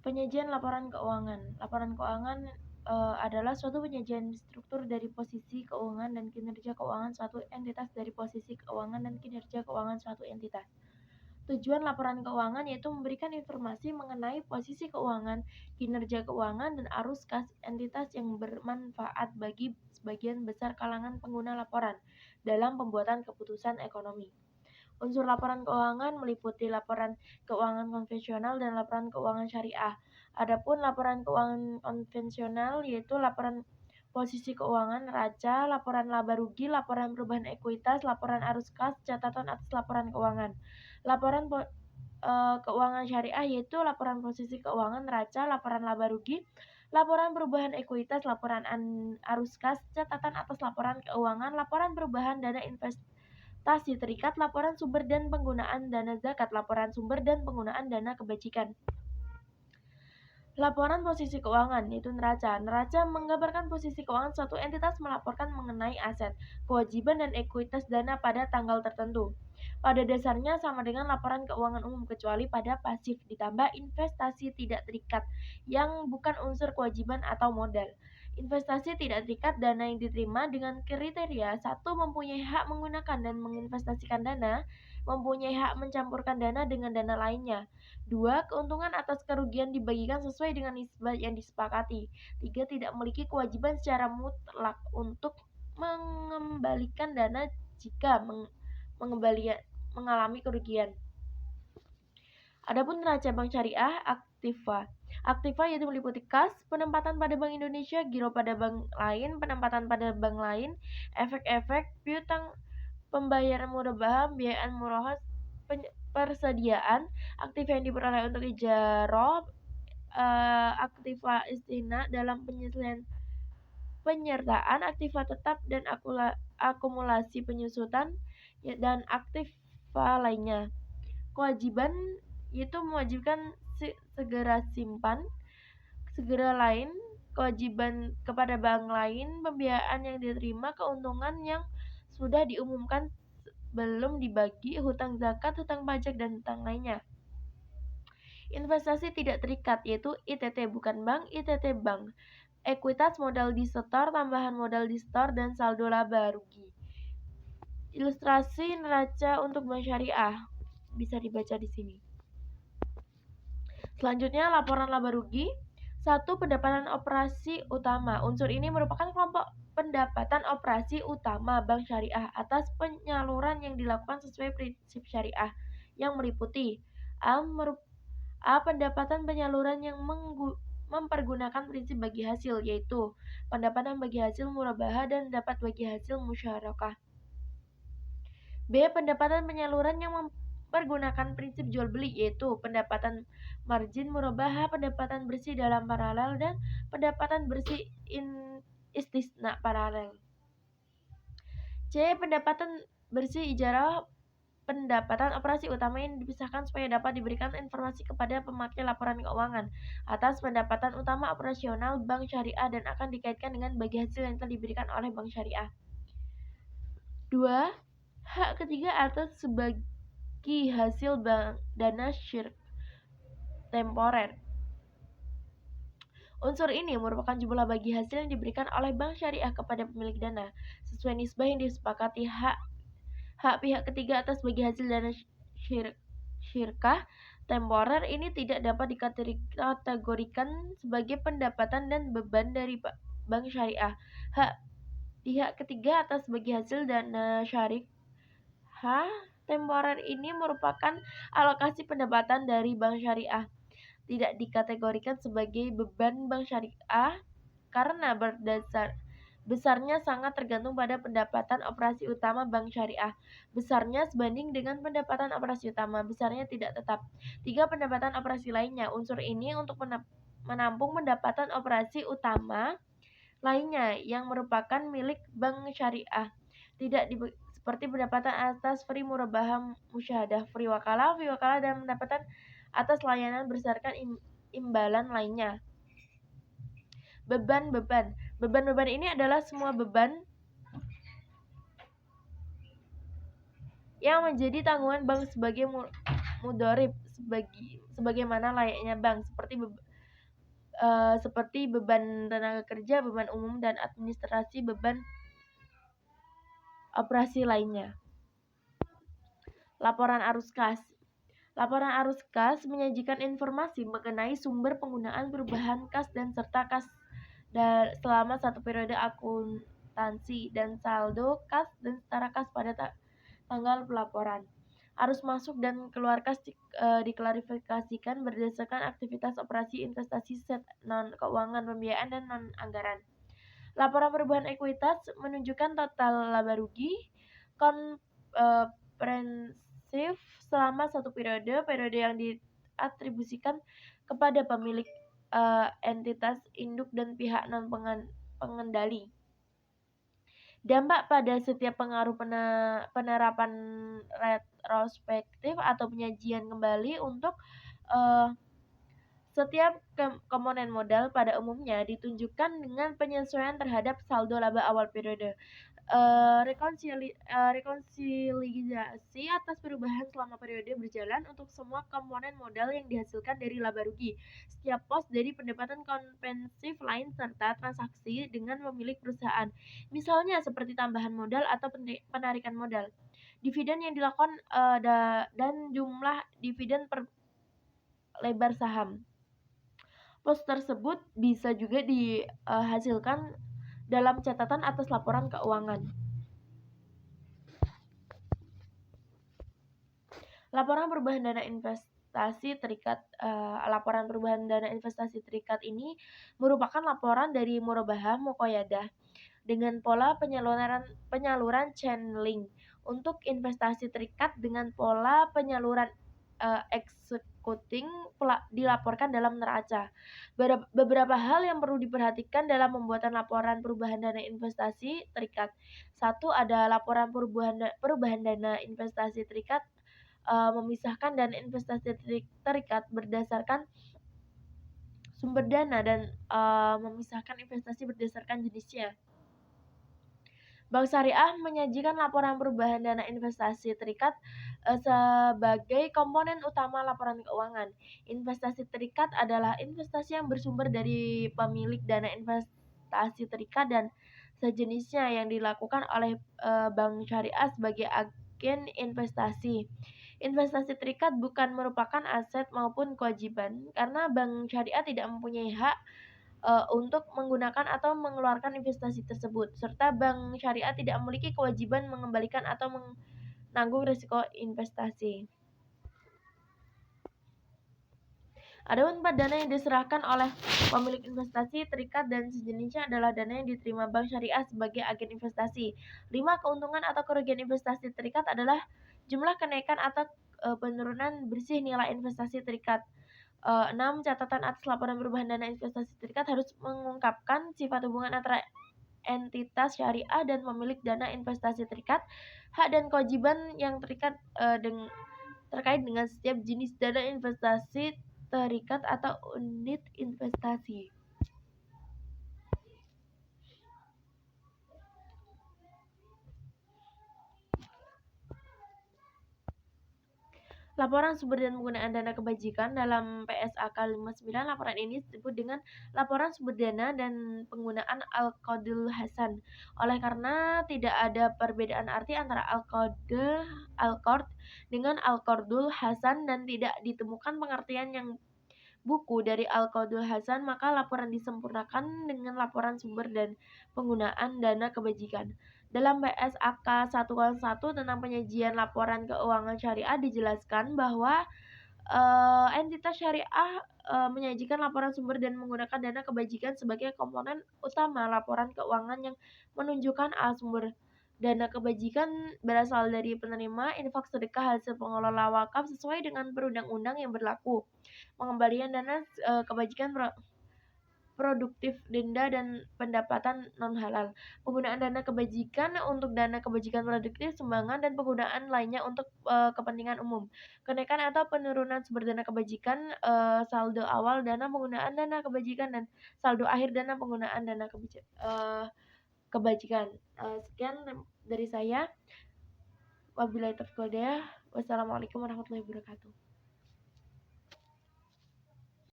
Penyajian laporan keuangan. Laporan keuangan adalah suatu penyajian struktur dari posisi keuangan dan kinerja keuangan suatu entitas dari posisi keuangan dan kinerja keuangan suatu entitas. Tujuan laporan keuangan yaitu memberikan informasi mengenai posisi keuangan, kinerja keuangan, dan arus kas entitas yang bermanfaat bagi sebagian besar kalangan pengguna laporan dalam pembuatan keputusan ekonomi. Unsur laporan keuangan meliputi laporan keuangan konvensional dan laporan keuangan syariah. Adapun laporan keuangan konvensional yaitu laporan posisi keuangan neraca, laporan laba rugi, laporan perubahan ekuitas, laporan arus kas, catatan atas laporan keuangan. Laporan keuangan syariah yaitu laporan posisi keuangan neraca, laporan laba rugi, laporan perubahan ekuitas, laporan arus kas, catatan atas laporan keuangan, laporan perubahan dana investasi terikat, laporan sumber dan penggunaan dana zakat, laporan sumber dan penggunaan dana kebajikan. Laporan posisi keuangan yaitu neraca. Neraca menggambarkan posisi keuangan suatu entitas melaporkan mengenai aset, kewajiban dan ekuitas dana pada tanggal tertentu. Pada dasarnya sama dengan laporan keuangan umum kecuali pada pasif ditambah investasi tidak terikat yang bukan unsur kewajiban atau modal. Investasi tidak terikat dana yang diterima dengan kriteria: 1. Mempunyai hak menggunakan dan menginvestasikan dana, mempunyai hak mencampurkan dana dengan dana lainnya. 2. Keuntungan atas kerugian dibagikan sesuai dengan nisbah yang disepakati. 3. Tidak memiliki kewajiban secara mutlak untuk mengembalikan dana jika mengalami kerugian. Adapun neraca bank syariah, aktiva. Aktiva yaitu meliputi kas, penempatan pada Bank Indonesia, giro pada bank lain, penempatan pada bank lain, efek-efek, piutang, pembayaran murabahah, pembiayaan murahat, persediaan, aktiva yang diperoleh untuk ijaroh, aktiva istina dalam penyertaan, aktiva tetap dan akumulasi penyusutan, dan aktiva lainnya. Kewajiban yaitu mewajibkan segera simpan, segera lain, kewajiban kepada bank lain, pembiayaan yang diterima, keuntungan yang sudah diumumkan belum dibagi, hutang zakat, hutang pajak, dan hutang lainnya. Investasi tidak terikat yaitu ITT bukan bank, ITT bank. Ekuitas modal disetor, tambahan modal disetor, dan saldo laba rugi. Ilustrasi neraca untuk bank syariah bisa dibaca di sini. Selanjutnya laporan laba rugi. 1. Pendapatan operasi utama. Unsur ini merupakan kelompok pendapatan operasi utama bank syariah atas penyaluran yang dilakukan sesuai prinsip syariah yang meliputi A. Pendapatan penyaluran yang mempergunakan prinsip bagi hasil yaitu pendapatan bagi hasil murabahah dan dapat bagi hasil musyarakah. B. Pendapatan penyaluran yang mempergunakan prinsip jual beli yaitu pendapatan margin murabahah, pendapatan bersih dalam paralel, dan pendapatan bersih istisna paralel. C. Pendapatan bersih ijarah, pendapatan operasi utama yang dipisahkan supaya dapat diberikan informasi kepada pemakai laporan keuangan atas pendapatan utama operasional bank syariah dan akan dikaitkan dengan bagi hasil yang telah diberikan oleh bank syariah. 2. Hak ketiga atas sebagi hasil dana syirk temporer. Unsur ini merupakan jumlah bagi hasil yang diberikan oleh bank syariah kepada pemilik dana sesuai nisbah yang disepakati. Hak pihak ketiga atas bagi hasil dana syirkah temporer ini tidak dapat dikategorikan sebagai pendapatan dan beban dari bank syariah. Hak pihak ketiga atas bagi hasil dana syirkah temporer ini merupakan alokasi pendapatan dari bank syariah, tidak dikategorikan sebagai beban bank syariah karena besarnya sangat tergantung pada pendapatan operasi utama bank syariah. Besarnya sebanding dengan pendapatan operasi utama, besarnya tidak tetap. 3. Pendapatan operasi lainnya. Unsur ini untuk menampung pendapatan operasi utama lainnya yang merupakan milik bank syariah. Tidak seperti pendapatan atas free murabahah musyahadah, free wakalah, dan pendapatan atas layanan berdasarkan imbalan lainnya. Beban-beban. Beban-beban ini adalah semua beban yang menjadi tanggungan bank sebagai mudorib sebagaimana layaknya bank, seperti seperti beban tenaga kerja, beban umum, dan administrasi beban operasi lainnya. Laporan arus kas. Laporan arus kas menyajikan informasi mengenai sumber penggunaan perubahan kas dan serta kas selama satu periode akuntansi dan saldo kas dan setara kas pada tanggal pelaporan. Arus masuk dan keluar kas diklarifikasikan berdasarkan aktivitas operasi investasi set non-keuangan pembiayaan dan non-anggaran. Laporan perubahan ekuitas menunjukkan total laba rugi komprehensif selama satu periode yang diatribusikan kepada pemilik entitas induk dan pihak non-pengendali. Dampak pada setiap pengaruh penerapan retrospektif atau penyajian kembali untuk setiap komponen modal pada umumnya ditunjukkan dengan penyesuaian terhadap saldo laba awal periode. Rekonsiliasi atas perubahan selama periode berjalan untuk semua komponen modal yang dihasilkan dari laba rugi, setiap pos dari pendapatan kompensif lain serta transaksi dengan pemilik perusahaan, misalnya seperti tambahan modal atau penarikan modal, dividen yang dilakukan dan jumlah dividen per lebar saham. Pos tersebut bisa juga dihasilkan dalam catatan atas laporan keuangan. Laporan perubahan dana investasi terikat. Laporan perubahan dana investasi terikat ini merupakan laporan dari murabaha muqayyadah dengan pola penyaluran channeling untuk investasi terikat dengan pola penyaluran executing dilaporkan dalam neraca. Beberapa hal yang perlu diperhatikan dalam pembuatan laporan perubahan dana investasi terikat. 1. Ada laporan perubahan dana investasi terikat memisahkan dana investasi terikat berdasarkan sumber dana dan memisahkan investasi berdasarkan jenisnya. Bank Syariah menyajikan laporan perubahan dana investasi terikat sebagai komponen utama laporan keuangan. Investasi terikat adalah investasi yang bersumber dari pemilik dana investasi terikat dan sejenisnya yang dilakukan oleh Bank Syariah sebagai agen investasi. Investasi terikat bukan merupakan aset maupun kewajiban karena Bank Syariah tidak mempunyai hak untuk menggunakan atau mengeluarkan investasi tersebut, serta Bank Syariah tidak memiliki kewajiban mengembalikan atau menanggung risiko investasi. Adapun dana yang diserahkan oleh pemilik investasi terikat dan sejenisnya adalah dana yang diterima Bank Syariah sebagai agen investasi. 5. Keuntungan atau kerugian investasi terikat adalah jumlah kenaikan atau penurunan bersih nilai investasi terikat. 6. Catatan atas laporan perubahan dana investasi terikat harus mengungkapkan sifat hubungan antara entitas syariah dan pemilik dana investasi terikat, hak dan kewajiban yang terkait dengan setiap jenis dana investasi terikat atau unit investasi. Laporan sumber dan penggunaan dana kebajikan dalam PSAK 59, laporan ini disebut dengan laporan sumber dana dan penggunaan Al-Qadul Hasan. Oleh karena tidak ada perbedaan arti antara Al-Qard dengan Al-Qardul Hasan dan tidak ditemukan pengertian yang buku dari Al-Qadul Hasan, maka laporan disempurnakan dengan laporan sumber dan penggunaan dana kebajikan. Dalam PSAK 101 tentang penyajian laporan keuangan syariah dijelaskan bahwa entitas syariah menyajikan laporan sumber dan menggunakan dana kebajikan sebagai komponen utama laporan keuangan yang menunjukkan sumber dana kebajikan berasal dari penerima infak sedekah hasil pengelola wakaf sesuai dengan perundang-undang yang berlaku. Pengembalian dana kebajikan produktif, denda, dan pendapatan non-halal. Penggunaan dana kebajikan untuk dana kebajikan produktif, sumbangan, dan penggunaan lainnya untuk kepentingan umum. Kenaikan atau penurunan sumber dana kebajikan, saldo awal dana penggunaan dana kebajikan, dan saldo akhir dana penggunaan dana kebajikan. Sekian dari saya. Wabillahi taufiq wal hidayah. Wassalamualaikum warahmatullahi wabarakatuh.